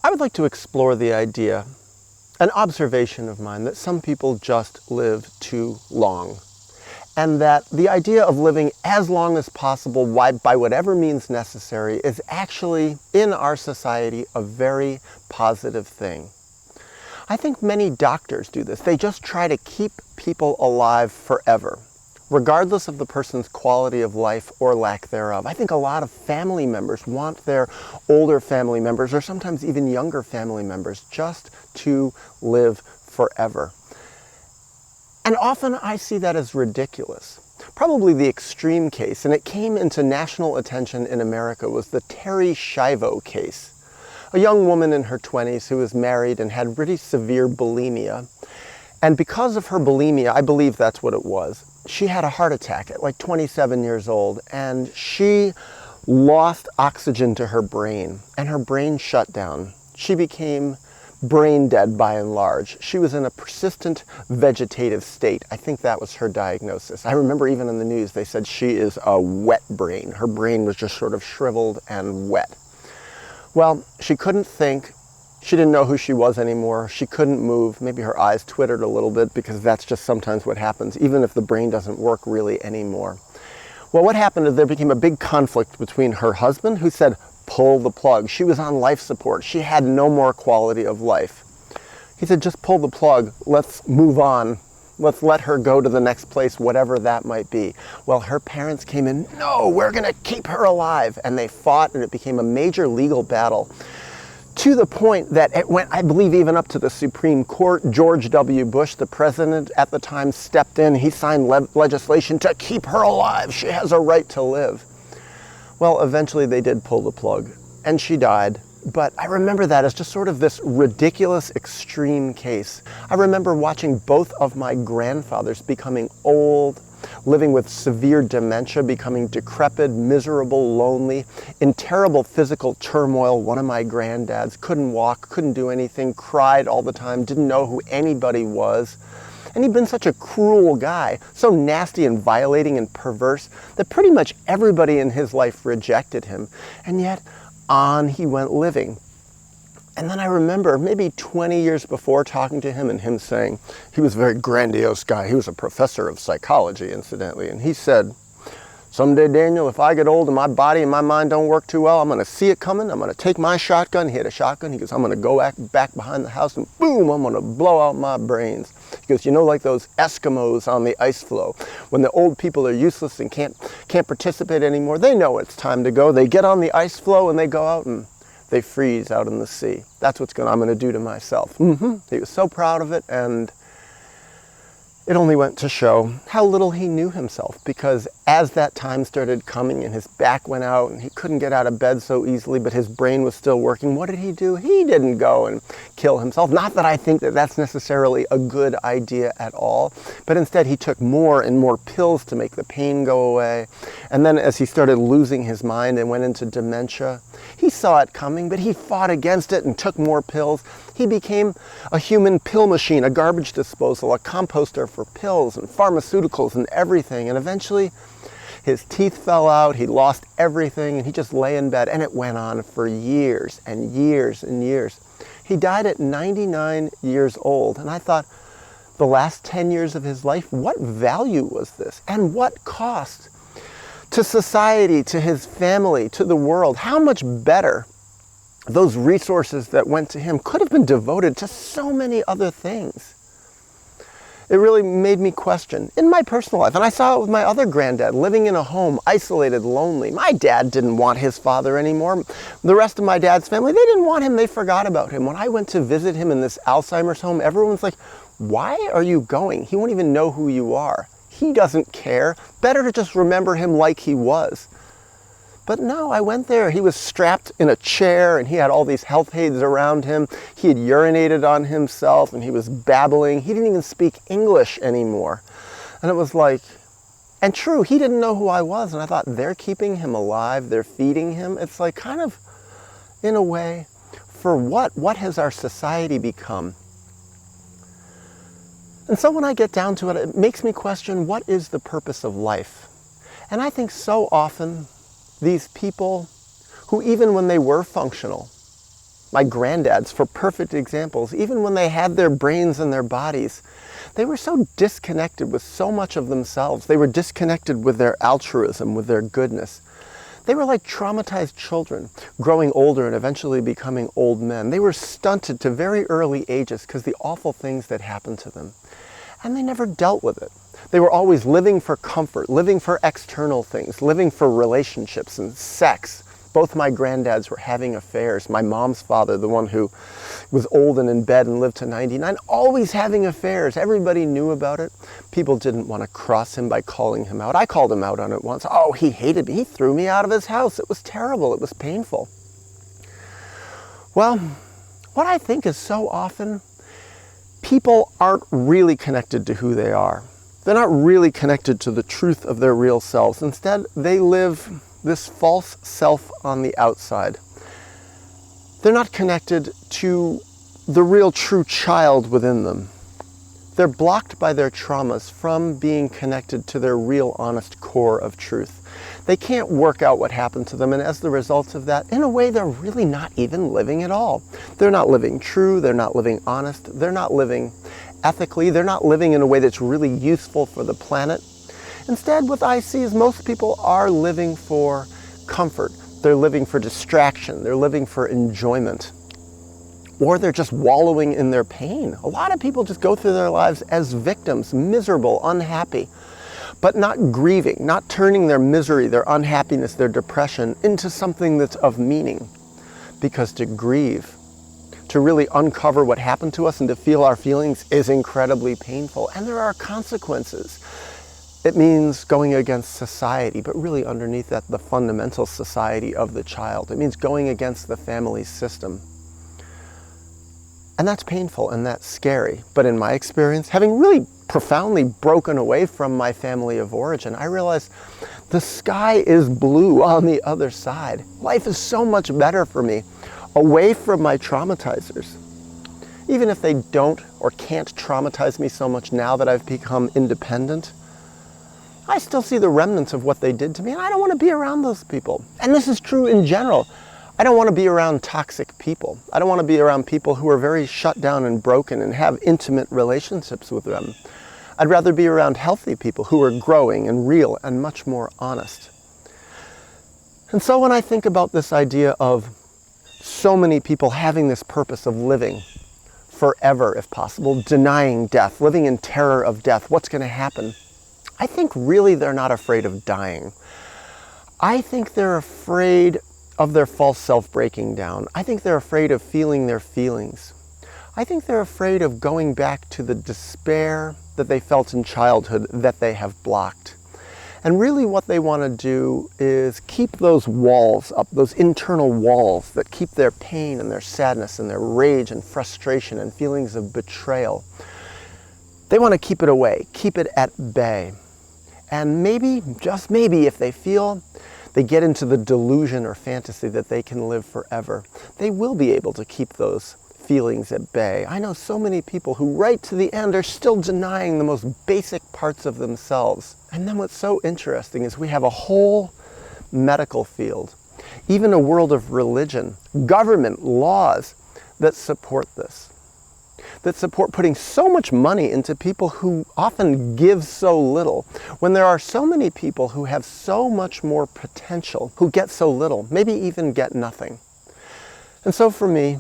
I would like to explore the idea, an observation of mine, that some people just live too long. And that the idea of living as long as possible by whatever means necessary is actually, in our society, a very positive thing. I think many doctors do this. They just try to keep people alive forever, regardless of the person's quality of life or lack thereof. I think a lot of family members want their older family members, or sometimes even younger family members, just to live forever. And often I see that as ridiculous. Probably the extreme case, and it came into national attention in America, was the Terri Schiavo case. A young woman in her 20s who was married and had really severe bulimia. And because of her bulimia, I believe that's what it was, she had a heart attack at like 27 years old, and she lost oxygen to her brain, and her brain shut down. She became brain dead by and large. She was in a persistent vegetative state. I think that was her diagnosis. I remember even in the news they said she is a wet brain. Her brain was just sort of shriveled and wet. Well, she couldn't think. She didn't know who she was anymore. She couldn't move. Maybe her eyes twittered a little bit, because that's just sometimes what happens, even if the brain doesn't work really anymore. Well, what happened is there became a big conflict between her husband, who said, pull the plug. She was on life support. She had no more quality of life. He said, just pull the plug. Let's move on. Let's let her go to the next place, whatever that might be. Well, her parents came in, no, we're going to keep her alive. And they fought, and it became a major legal battle, to the point that it went, I believe, even up to the Supreme Court. George W. Bush, the president at the time, stepped in. He signed legislation to keep her alive. She has a right to live. Well, eventually they did pull the plug, and she died. But I remember that as just sort of this ridiculous, extreme case. I remember watching both of my grandfathers becoming old, living with severe dementia, becoming decrepit, miserable, lonely, in terrible physical turmoil. One of my granddads couldn't walk, couldn't do anything, cried all the time, didn't know who anybody was. And he'd been such a cruel guy, so nasty and violating and perverse, that pretty much everybody in his life rejected him. And yet, on he went living. And then I remember maybe 20 years before talking to him, and him saying, he was a very grandiose guy. He was a professor of psychology, incidentally. And he said, someday, Daniel, if I get old and my body and my mind don't work too well, I'm going to see it coming. I'm going to take my shotgun. He had a shotgun. He goes, I'm going to go back behind the house, and boom, I'm going to blow out my brains. He goes, you know, like those Eskimos on the ice floe, when the old people are useless and can't participate anymore, they know it's time to go. They get on the ice floe and they go out and they freeze out in the sea. That's what I'm going to do to myself. He was so proud of it, and it only went to show how little he knew himself, because as that time started coming and his back went out and he couldn't get out of bed so easily, but his brain was still working, what did he do? He didn't go and kill himself. Not that I think that that's necessarily a good idea at all, but instead he took more and more pills to make the pain go away. And then as he started losing his mind and went into dementia, he saw it coming, but he fought against it and took more pills. He became a human pill machine, a garbage disposal, a composter for pills and pharmaceuticals and everything. And eventually his teeth fell out, he lost everything, and he just lay in bed. And it went on for years and years and years. He died at 99 years old. And I thought, the last 10 years of his life, what value was this? And what cost to society, to his family, to the world? How much better those resources that went to him could have been devoted to so many other things. It really made me question in my personal life. And I saw it with my other granddad, living in a home, isolated, lonely. My dad didn't want his father anymore. The rest of my dad's family, they didn't want him. They forgot about him. When I went to visit him in this Alzheimer's home, everyone's like, why are you going? He won't even know who you are. He doesn't care. Better to just remember him like he was. But no, I went there. He was strapped in a chair and he had all these health aides around him. He had urinated on himself and he was babbling. He didn't even speak English anymore. And it was like, and true, he didn't know who I was. And I thought, they're keeping him alive. They're feeding him. It's like kind of, in a way, for what? What has our society become? And so when I get down to it, it makes me question, what is the purpose of life? And I think so often these people who, even when they were functional, my granddads for perfect examples. Even when they had their brains and their bodies, they were so disconnected with so much of themselves. They were disconnected with their altruism, with their goodness. They were like traumatized children, growing older and eventually becoming old men. They were stunted to very early ages because the awful things that happened to them. And they never dealt with it. They were always living for comfort, living for external things, living for relationships and sex. Both my granddads were having affairs. My mom's father, the one who was old and in bed and lived to 99, always having affairs. Everybody knew about it. People didn't want to cross him by calling him out. I called him out on it once. Oh, he hated me. He threw me out of his house. It was terrible. It was painful. Well, what I think is so often, people aren't really connected to who they are. They're not really connected to the truth of their real selves. Instead, they live this false self on the outside. They're not connected to the real true child within them. They're blocked by their traumas from being connected to their real honest core of truth. They can't work out what happened to them, and as the result of that, in a way, they're really not even living at all. They're not living true, they're not living honest, they're not living ethically, they're not living in a way that's really useful for the planet. Instead, what I see is most people are living for comfort. They're living for distraction. They're living for enjoyment. Or they're just wallowing in their pain. A lot of people just go through their lives as victims, miserable, unhappy, but not grieving, not turning their misery, their unhappiness, their depression into something that's of meaning. Because to grieve, to really uncover what happened to us and to feel our feelings is incredibly painful. And there are consequences. It means going against society, but really underneath that, the fundamental society of the child. It means going against the family system. And that's painful and that's scary. But in my experience, having really profoundly broken away from my family of origin, I realized the sky is blue on the other side. Life is so much better for me, away from my traumatizers. Even if they don't or can't traumatize me so much now that I've become independent, I still see the remnants of what they did to me, and I don't want to be around those people. And this is true in general. I don't want to be around toxic people. I don't want to be around people who are very shut down and broken and have intimate relationships with them. I'd rather be around healthy people who are growing and real and much more honest. And so when I think about this idea of so many people having this purpose of living forever, if possible, denying death, living in terror of death, what's going to happen? I think really they're not afraid of dying. I think they're afraid of their false self breaking down. I think they're afraid of feeling their feelings. I think they're afraid of going back to the despair that they felt in childhood that they have blocked. And really what they want to do is keep those walls up, those internal walls that keep their pain and their sadness and their rage and frustration and feelings of betrayal. They want to keep it away, keep it at bay. And maybe, just maybe, if they feel they get into the delusion or fantasy that they can live forever, they will be able to keep those feelings at bay. I know so many people who right to the end are still denying the most basic parts of themselves. And then what's so interesting is we have a whole medical field, even a world of religion, government, laws that support this, that support putting so much money into people who often give so little, when there are so many people who have so much more potential, who get so little, maybe even get nothing. And so for me,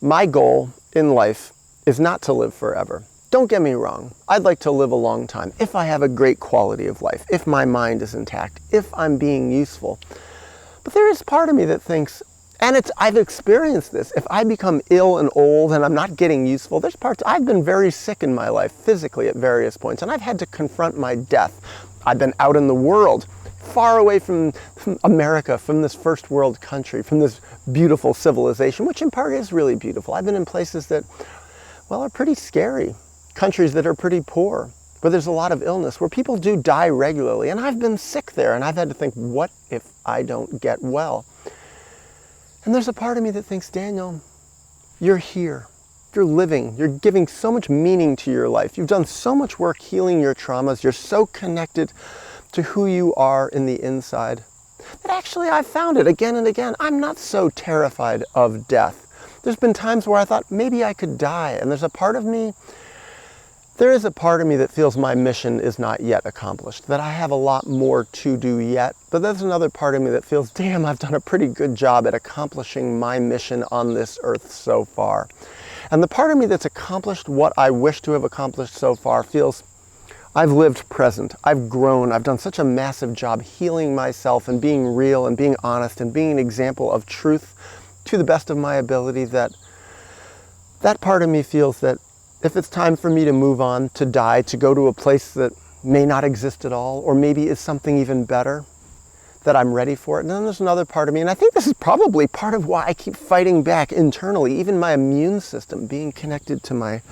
my goal in life is not to live forever. Don't get me wrong, I'd like to live a long time if I have a great quality of life, if my mind is intact, if I'm being useful. But there is part of me that thinks, and I've experienced this, if I become ill and old and I'm not getting useful, there's parts, I've been very sick in my life, physically at various points, and I've had to confront my death. I've been out in the world, far away from America, from this first world country, from this beautiful civilization, which in part is really beautiful. I've been in places that, well, are pretty scary, countries that are pretty poor, where there's a lot of illness, where people do die regularly, and I've been sick there, and I've had to think, what if I don't get well? And there's a part of me that thinks, Daniel, you're here, you're living, you're giving so much meaning to your life, you've done so much work healing your traumas, you're so connected to who you are in the inside, that actually I've found it again and again. I'm not so terrified of death. There's been times where I thought maybe I could die, and there is a part of me that feels my mission is not yet accomplished, that I have a lot more to do yet. But there's another part of me that feels, damn, I've done a pretty good job at accomplishing my mission on this earth so far. And the part of me that's accomplished what I wish to have accomplished so far feels, I've lived present, I've grown, I've done such a massive job healing myself and being real and being honest and being an example of truth to the best of my ability, that part of me feels that if it's time for me to move on, to die, to go to a place that may not exist at all, or maybe is something even better, that I'm ready for it. And then there's another part of me, and I think this is probably part of why I keep fighting back internally, even my immune system being connected to my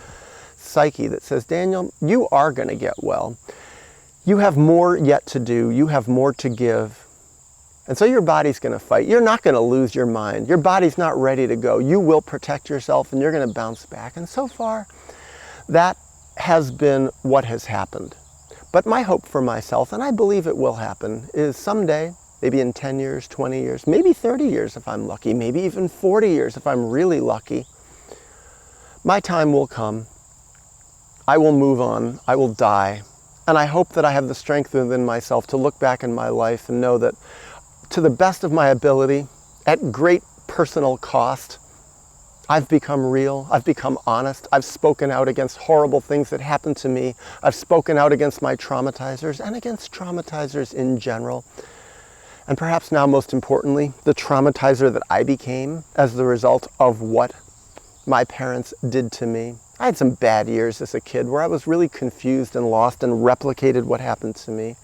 psyche, that says, Daniel, you are going to get well. You have more yet to do. You have more to give. And so your body's going to fight. You're not going to lose your mind. Your body's not ready to go. You will protect yourself, and you're going to bounce back. And so far, that has been what has happened. But my hope for myself, and I believe it will happen, is someday, maybe in 10 years, 20 years, maybe 30 years if I'm lucky, maybe even 40 years if I'm really lucky, my time will come. I will move on. I will die. And I hope that I have the strength within myself to look back in my life and know that to the best of my ability, at great personal cost, I've become real, I've become honest, I've spoken out against horrible things that happened to me, I've spoken out against my traumatizers and against traumatizers in general. And perhaps now most importantly, the traumatizer that I became as the result of what my parents did to me. I had some bad years as a kid where I was really confused and lost and replicated what happened to me.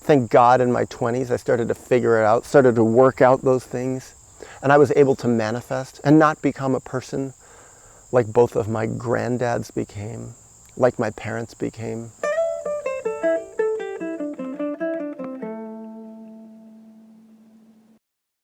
Thank God in my 20s I started to figure it out, started to work out those things, and I was able to manifest and not become a person like both of my granddads became, like my parents became.